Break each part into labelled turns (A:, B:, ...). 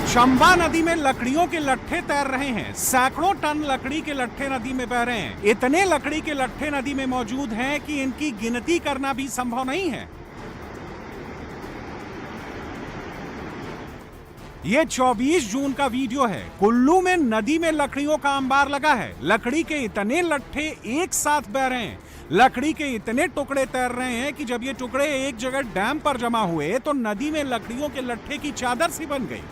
A: चंबा नदी में लकड़ियों के लट्ठे तैर रहे हैं। सैकड़ों टन लकड़ी के लट्ठे नदी में बह रहे हैं। इतने लकड़ी के लट्ठे नदी में मौजूद हैं कि इनकी गिनती करना भी संभव नहीं है। ये 24 जून का वीडियो है। कुल्लू में नदी में लकड़ियों का अंबार लगा है। लकड़ी के इतने लट्ठे एक साथ बह रहे हैं। लकड़ी के इतने टुकड़े तैर रहे हैं कि जब ये टुकड़े एक जगह डैम पर जमा हुए तो नदी में लकड़ियों के लट्ठे की चादर सी बन गई।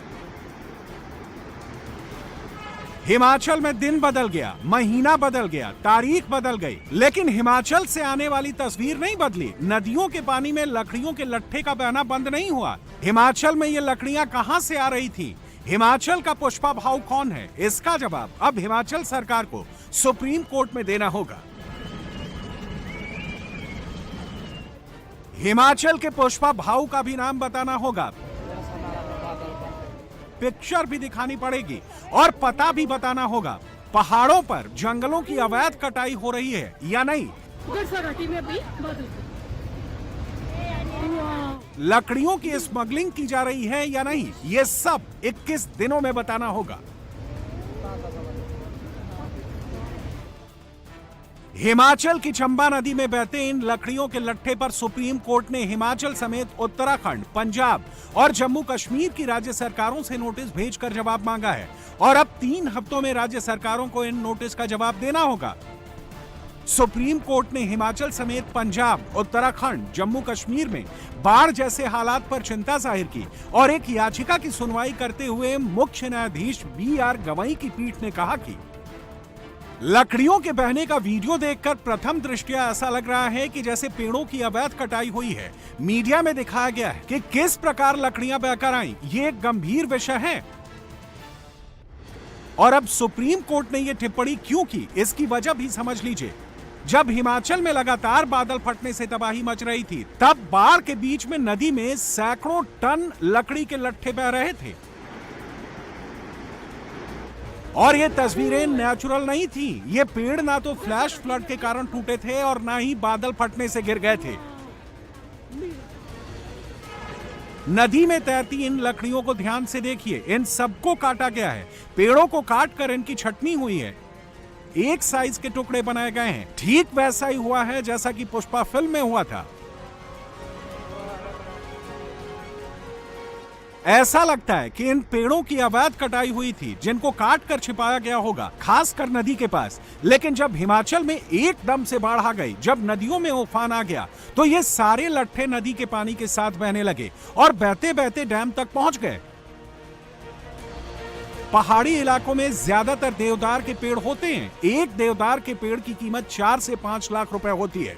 A: हिमाचल में दिन बदल गया, महीना बदल गया, तारीख बदल गई, लेकिन हिमाचल से आने वाली तस्वीर नहीं बदली। नदियों के पानी में लकड़ियों के लट्ठे का बहना बंद नहीं हुआ। हिमाचल में ये लकड़ियां कहां से आ रही थी? हिमाचल का पुष्पा भाऊ कौन है? इसका जवाब अब हिमाचल सरकार को सुप्रीम कोर्ट में देना होगा। हिमाचल के पुष्पा भाऊ का भी नाम बताना होगा, पिक्चर भी दिखानी पड़ेगी और पता भी बताना होगा। पहाड़ों पर जंगलों की अवैध कटाई हो रही है या नहीं? लकड़ियों की स्मगलिंग की जा रही है या नहीं? ये सब 21 दिनों में बताना होगा। हिमाचल की चंबा नदी में बहते इन लकड़ियों के लट्ठे पर सुप्रीम कोर्ट ने हिमाचल समेत उत्तराखंड, पंजाब और जम्मू कश्मीर की राज्य सरकारों से नोटिस भेजकर जवाब मांगा है और अब 3 हफ्तों में राज्य सरकारों को इन नोटिस का जवाब देना होगा। सुप्रीम कोर्ट ने हिमाचल समेत पंजाब, उत्तराखंड, जम्मू कश्मीर में बाढ़ जैसे हालात पर चिंता जाहिर की और एक याचिका की सुनवाई करते हुए मुख्य न्यायाधीश BR गवई की पीठ ने कहा कि लकड़ियों के बहने का वीडियो देखकर प्रथम दृष्टया ऐसा लग रहा है कि जैसे पेड़ों की अवैध कटाई हुई है। मीडिया में दिखाया गया है कि किस प्रकार लकड़ियां बहकर आईं। ये एक गंभीर विषय है और अब सुप्रीम कोर्ट ने यह टिप्पणी क्यों की, इसकी वजह भी समझ लीजिए। जब हिमाचल में लगातार बादल फटने से तबाही मच रही थी, तब बाढ़ के बीच में नदी में सैकड़ों टन लकड़ी के लट्ठे बह रहे थे और ये तस्वीरें नेचुरल नहीं थी। ये पेड़ ना तो फ्लैश फ्लड के कारण टूटे थे और ना ही बादल फटने से गिर गए थे। नदी में तैरती इन लकड़ियों को ध्यान से देखिए। इन सबको काटा गया है। पेड़ों को काटकर इनकी छटनी हुई है। एक साइज के टुकड़े बनाए गए हैं। ठीक वैसा ही हुआ है जैसा कि पुष्पा फिल्म में हुआ था। ऐसा लगता है कि इन पेड़ों की अवैध कटाई हुई थी, जिनको काट कर छिपाया गया होगा, खासकर नदी के पास। लेकिन जब हिमाचल में एकदम से बाढ़ आ गई, जब नदियों में उफान आ गया, तो ये सारे लट्ठे नदी के पानी के साथ बहने लगे और बहते बहते डैम तक पहुंच गए। पहाड़ी इलाकों में ज्यादातर देवदार के पेड़ होते हैं। एक देवदार के पेड़ की कीमत 4 से 5 लाख रुपए होती है।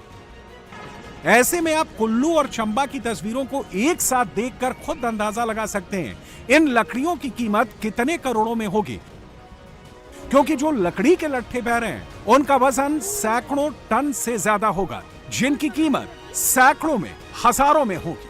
A: ऐसे में आप कुल्लू और चंबा की तस्वीरों को एक साथ देखकर खुद अंदाजा लगा सकते हैं इन लकड़ियों की कीमत कितने करोड़ों में होगी, क्योंकि जो लकड़ी के लट्ठे बह रहे हैं उनका वजन सैकड़ों टन से ज्यादा होगा, जिनकी कीमत सैकड़ों में, हजारों में होगी।